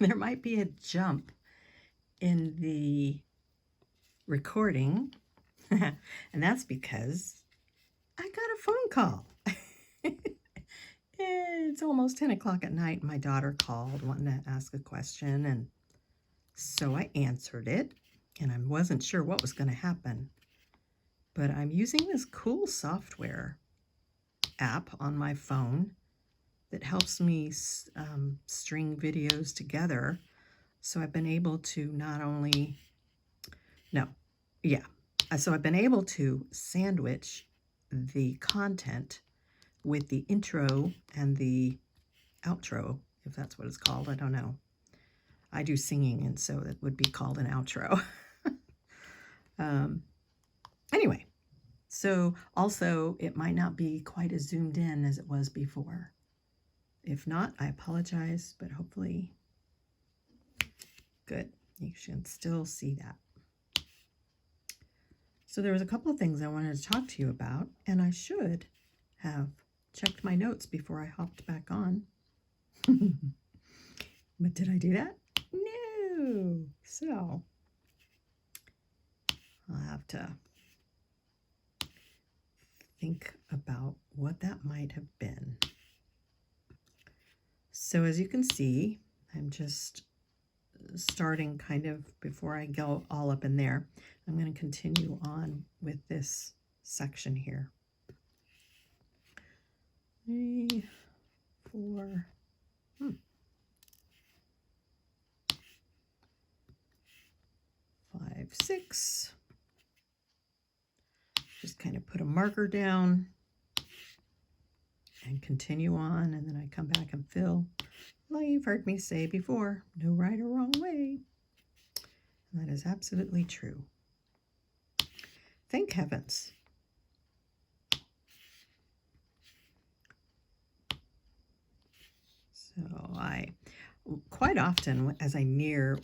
there might be a jump in the recording, and that's because I got a phone call. It's almost 10 o'clock at night. My daughter called wanting to ask a question, and so I answered it, and I wasn't sure what was going to happen. But I'm using this cool software app on my phone that helps me string videos together. So I've been able to so I've been able to sandwich the content with the intro and the outro, if that's what it's called. I don't know. I do singing, and so it would be called an outro. Anyway, so also it might not be quite as zoomed in as it was before. If not, I apologize, but hopefully good. You should still see that. So there was a couple of things I wanted to talk to you about, and I should have checked my notes before I hopped back on. But did I do that? No. So I'll have to think about what that might have been. So as you can see, I'm just starting kind of before I go all up in there. I'm going to continue on with this section here. 3, 4, 5, 6. Just kind of put a marker down and continue on, and then I come back and fill. Like you've heard me say before, no right or wrong way. And that is absolutely true. Thank heavens. So I quite often, as I near,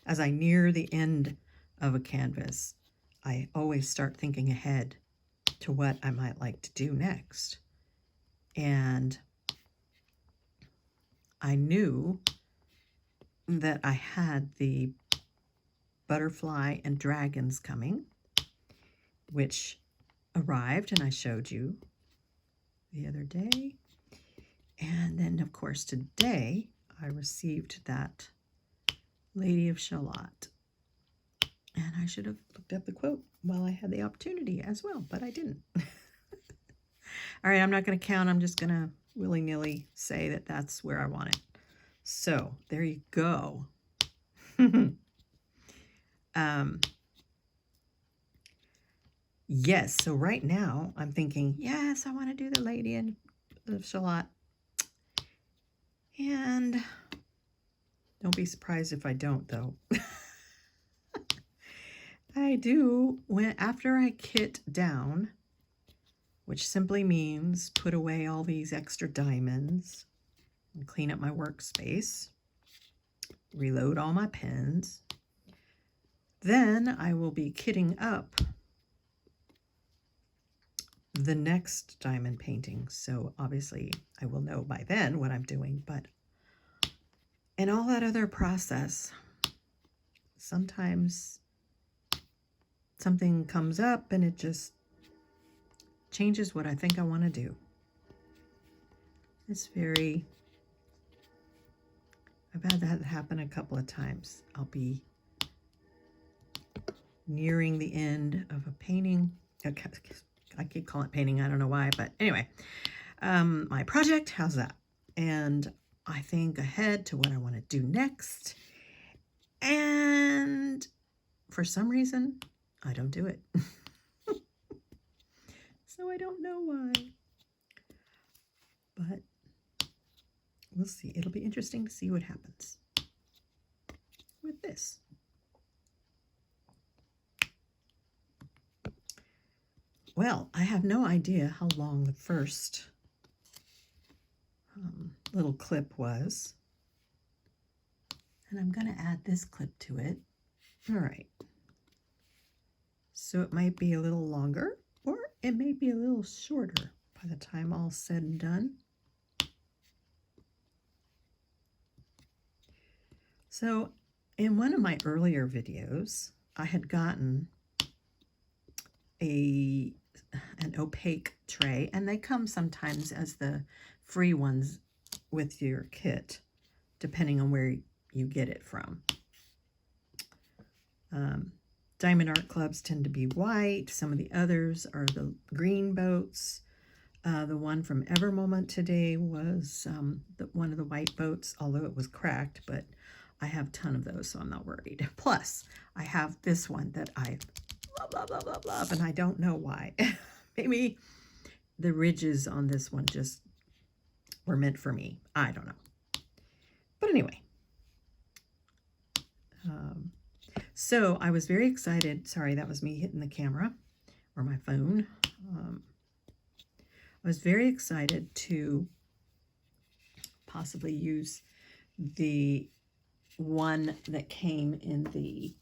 as I near the end of a canvas, I always start thinking ahead to what I might like to do next. And I knew that I had the butterfly and dragons coming, which arrived, and I showed you the other day. And then, of course, today I received that Lady of Shalott. And I should have looked up the quote while I had the opportunity as well, but I didn't. All right, I'm not going to count. I'm just going to willy-nilly say that that's where I want it. So there you go. Yes, so right now I'm thinking, yes, I want to do the Lady of Shalott. And don't be surprised if I don't, though. I do after I kit down, which simply means put away all these extra diamonds and clean up my workspace, reload all my pens. Then I will be kitting up the next diamond painting. So obviously I will know by then what I'm doing, but in all that other process, sometimes something comes up and it just changes what I think I want to do. I've had that happen a couple of times. I'll be nearing the end of a painting. I keep calling it painting. I don't know why, but anyway, my project, how's that? And I think ahead to what I want to do next. And for some reason, I don't do it. So I don't know why. But we'll see. It'll be interesting to see what happens with this. Well, I have no idea how long the first little clip was. And I'm going to add this clip to it. All right. So it might be a little longer, or it may be a little shorter by the time all's said and done. So in one of my earlier videos, I had gotten an opaque tray, and they come sometimes as the free ones with your kit, depending on where you get it from. Diamond Art Clubs tend to be white. Some of the others are the green boats. The one from Ever Moment today was one of the white boats, although it was cracked, but I have a ton of those, so I'm not worried. Plus, I have this one that I love, and I don't know why. Maybe the ridges on this one just were meant for me. I don't know. But anyway. So I was very excited. Sorry, that was me hitting the camera or my phone. I was very excited to possibly use the one that came in the,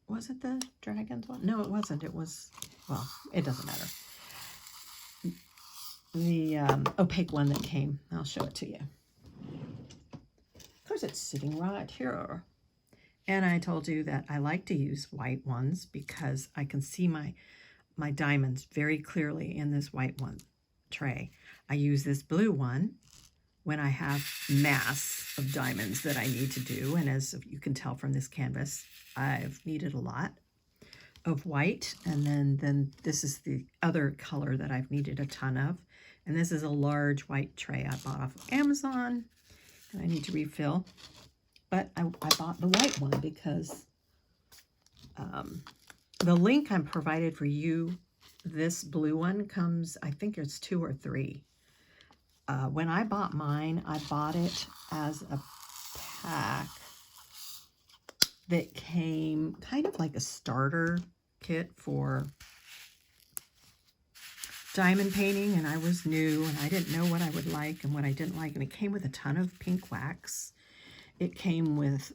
was it the Dragons one? No, it wasn't. It was, well, it doesn't matter. The opaque one that came. I'll show it to you. Of course, it's sitting right here. And I told you that I like to use white ones because I can see my diamonds very clearly in this white one tray. I use this blue one when I have mass of diamonds that I need to do. And as you can tell from this canvas, I've needed a lot of white. And then this is the other color that I've needed a ton of. And this is a large white tray I bought off of Amazon. And I need to refill. But I bought the white one because the link I'm provided for you, this blue one comes, I think it's 2 or 3. When I bought mine, I bought it as a pack that came kind of like a starter kit for diamond painting, and I was new and I didn't know what I would like and what I didn't like, and it came with a ton of pink wax. It came with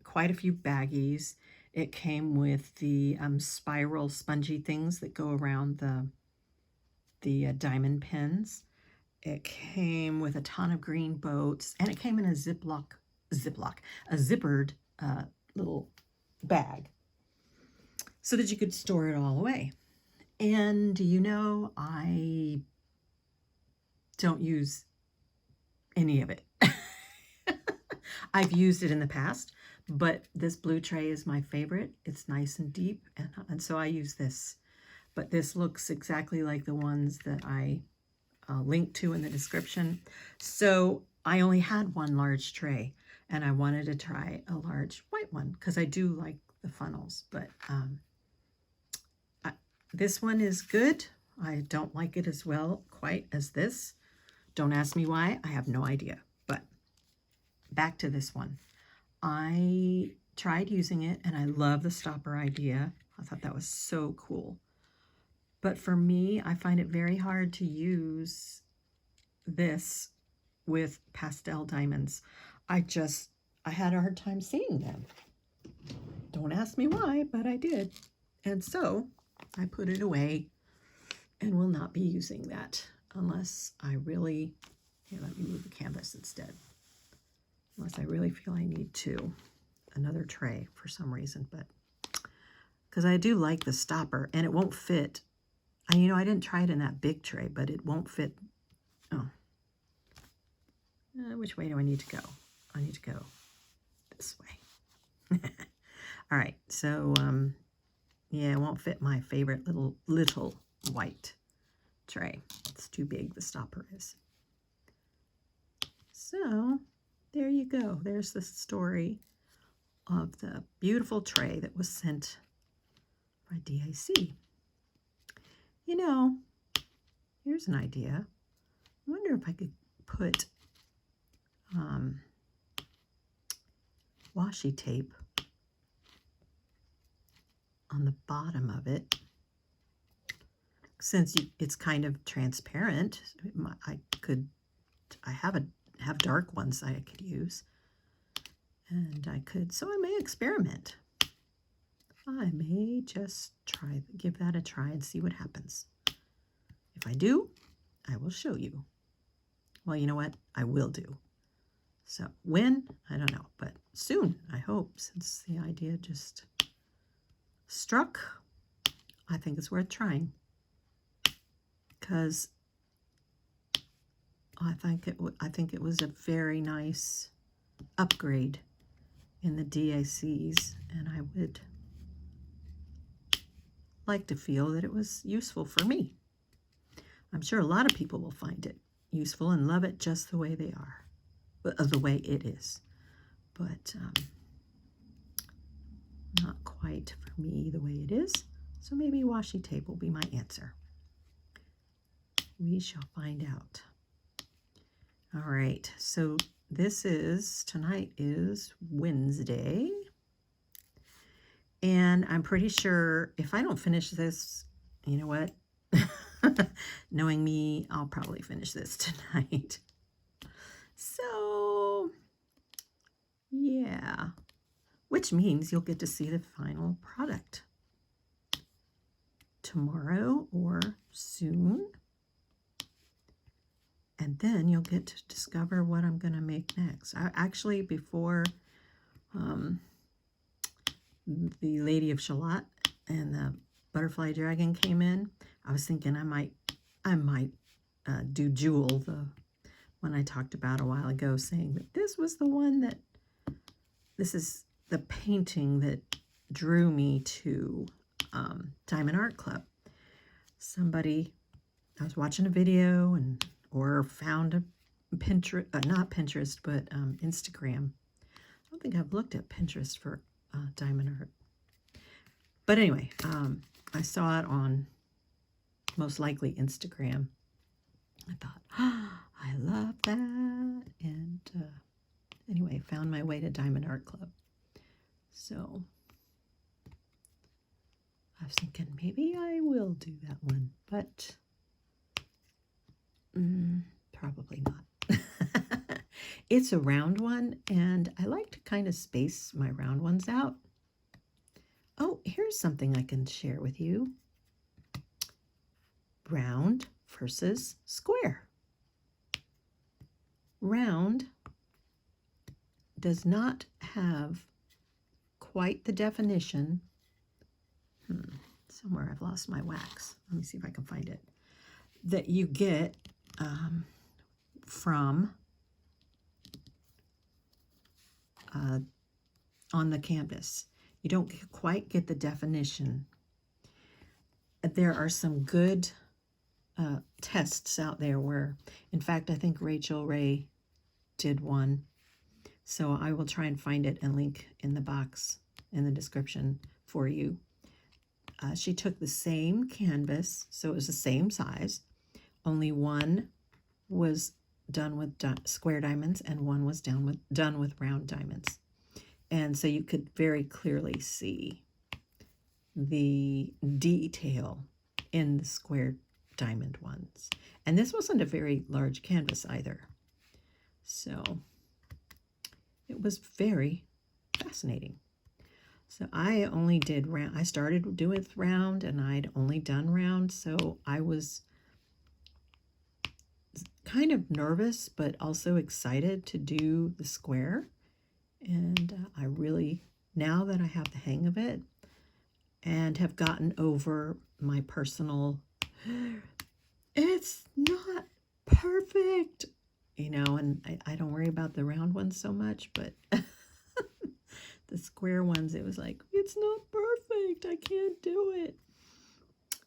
quite a few baggies. It came with the spiral spongy things that go around the diamond pins. It came with a ton of green boats, and it came in a a zippered little bag so that you could store it all away. And you know, I don't use any of it. I've used it in the past, but this blue tray is my favorite. It's nice and deep, and so I use this. But this looks exactly like the ones that I linked to in the description. So I only had one large tray, and I wanted to try a large white one because I do like the funnels. But this one is good. I don't like it as well quite as this. Don't ask me why. I have no idea. But back to this one. I tried using it, and I love the stopper idea. I thought that was so cool. But for me, I find it very hard to use this with pastel diamonds. I had a hard time seeing them. Don't ask me why, but I did. And so I put it away and will not be using that unless I really, here, let me move the canvas instead. Unless I really feel I need another tray for some reason, but because I do like the stopper, and it won't fit. I didn't try it in that big tray, but it won't fit. Oh, which way do I need to go? I need to go this way. All right, so yeah, it won't fit my favorite little white tray. It's too big, the stopper is. So there you go. There's the story of the beautiful tray that was sent by DIC. Here's an idea. I wonder if I could put washi tape on the bottom of it. Since it's kind of transparent, I have dark ones I could use, and so I may experiment. I may just give that a try and see what happens. If I do, I will show you. Well, you know what? I will do. So when, I don't know, but soon, I hope, since the idea just struck. I think it's worth trying, because I think it was a very nice upgrade in the DACs, and I would like to feel that it was useful for me. I'm sure a lot of people will find it useful and love it just the way they are, the way it is, but not quite for me the way it is. So maybe washi tape will be my answer. We shall find out. All right, so tonight is Wednesday, and I'm pretty sure if I don't finish this, you know what? Knowing me, I'll probably finish this tonight. So, yeah, which means you'll get to see the final product tomorrow or soon. And then you'll get to discover what I'm going to make next. Actually, before the Lady of Shalott and the Butterfly Dragon came in, I was thinking I might do Jewel, the one I talked about a while ago, saying that this was the one that, this is the painting that drew me to Diamond Art Club. I was watching a video or found a Pinterest, not Pinterest, but Instagram. I don't think I've looked at Pinterest for diamond art. But anyway, I saw it on most likely Instagram. I thought, I love that. And anyway, found my way to Diamond Art Club. So I was thinking maybe I will do that one, but probably not. It's a round one, and I like to kind of space my round ones out. Oh, here's something I can share with you. Round versus square. Round does not have quite the definition. Somewhere I've lost my wax. Let me see if I can find it. That you get from on the canvas. You don't quite get the definition. There are some good tests out there where, in fact, I think Rachel Ray did one. So I will try and find it and link in the box in the description for you. She took the same canvas, so it was the same size, only one was done with square diamonds and one was done with round diamonds. And so you could very clearly see the detail in the square diamond ones. And this wasn't a very large canvas either. So it was very fascinating. So I only did round. I started doing round and I'd only done round. So I was kind of nervous, but also excited to do the square. And I really, now that I have the hang of it and have gotten over my personal, it's not perfect, you know, and I don't worry about the round ones so much, but the square ones, it was like, it's not perfect. I can't do it.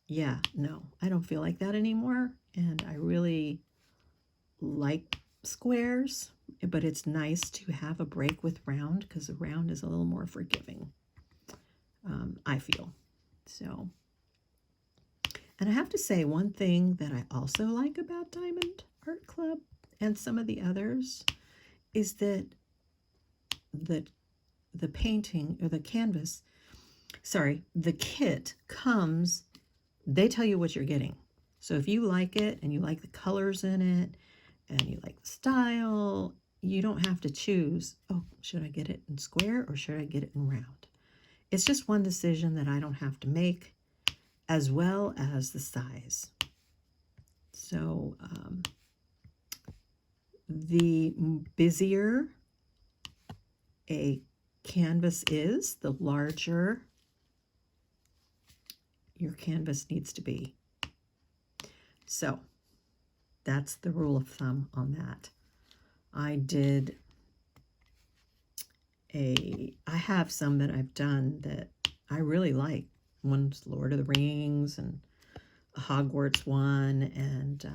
Yeah, no, I don't feel like that anymore. And I really like squares, but it's nice to have a break with round because the round is a little more forgiving, I feel. So, and I have to say one thing that I also like about Diamond Art Club and some of the others is that the painting or the canvas, sorry, the kit comes, they tell you what you're getting. So if you like it and you like the colors in it and you like the style, you don't have to choose, oh, should I get it in square or should I get it in round? It's just one decision that I don't have to make, as well as the size. So the busier a canvas is, the larger your canvas needs to be. So that's the rule of thumb on that. I have some that I've done that I really like. One's Lord of the Rings and a Hogwarts one, and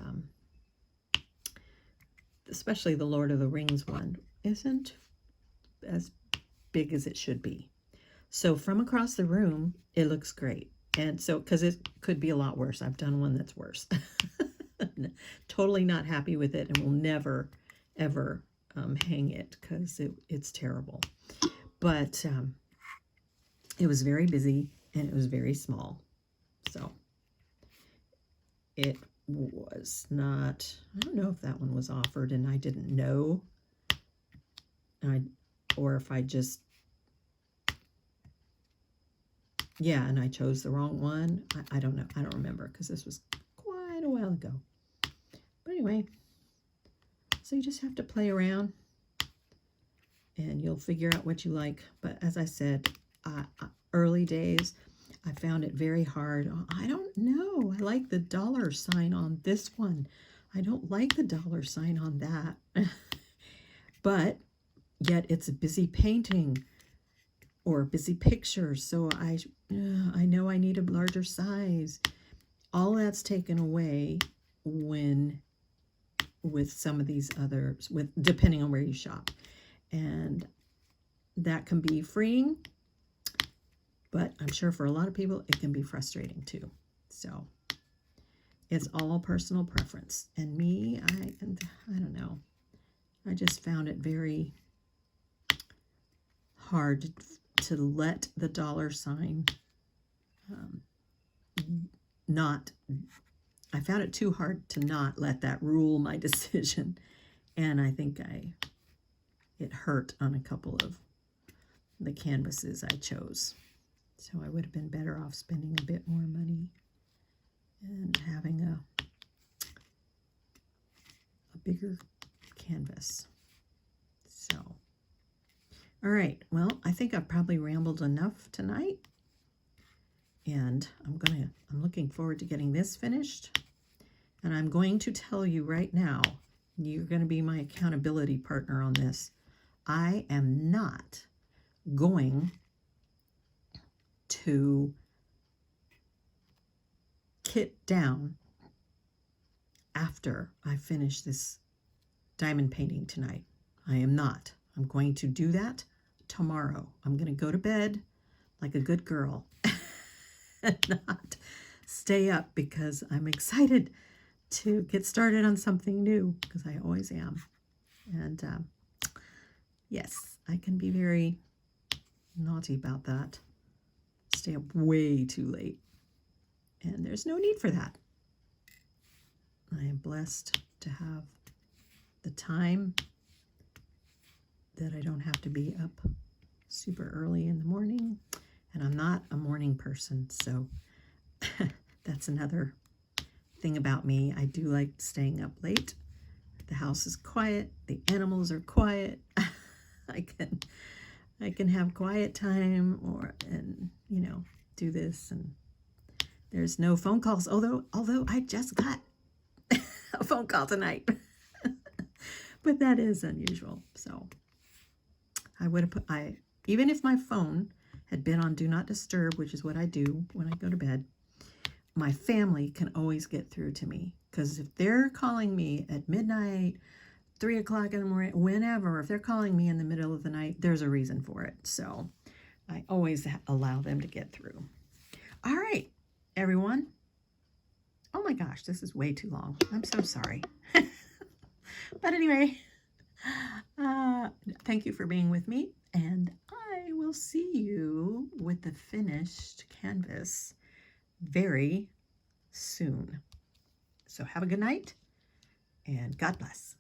especially the Lord of the Rings one isn't as big as it should be. So from across the room, it looks great. And so, because it could be a lot worse. I've done one that's worse. Totally not happy with it, and will never, ever hang it because it's terrible. But it was very busy, and it was very small. So it was not, I don't know if that one was offered and I didn't know. Or if I just, yeah, and I chose the wrong one. I don't know. I don't remember because this was quite a while ago. But anyway, so you just have to play around and you'll figure out what you like. But as I said, early days, I found it very hard. I don't know. I like the dollar sign on this one. I don't like the dollar sign on that. But yet it's a busy painting or busy picture, so I know I need a larger size. All that's taken away with some of these others, depending on where you shop, and that can be freeing, but I'm sure for a lot of people it can be frustrating too. So it's all personal preference. And me, I don't know. I just found it very hard to let the dollar sign I found it too hard to not let that rule my decision. And I think it hurt on a couple of the canvases I chose. So I would have been better off spending a bit more money and having a bigger canvas. So, all right. Well, I think I've probably rambled enough tonight. And I'm looking forward to getting this finished. And I'm going to tell you right now, you're going to be my accountability partner on this. I am not going to kit down after I finish this diamond painting tonight. I am not. I'm going to do that tomorrow. I'm going to go to bed like a good girl and not stay up because I'm excited to get started on something new, because I always am. And yes, I can be very naughty about that. Stay up way too late. And there's no need for that. I am blessed to have the time that I don't have to be up super early in the morning. And I'm not a morning person, so that's another thing about me. I do like staying up late. The house is quiet. The animals are quiet. I can have quiet time and do this, and there's no phone calls. Although I just got a phone call tonight, but that is unusual. So I would have even if my phone had been on Do Not Disturb, which is what I do when I go to bed, my family can always get through to me. Because if they're calling me at midnight, 3 o'clock in the morning, whenever, if they're calling me in the middle of the night, there's a reason for it. So I always allow them to get through. All right, everyone. Oh my gosh, this is way too long. I'm so sorry. But anyway, thank you for being with me. And I will see you with the finished canvas very soon. So have a good night and God bless.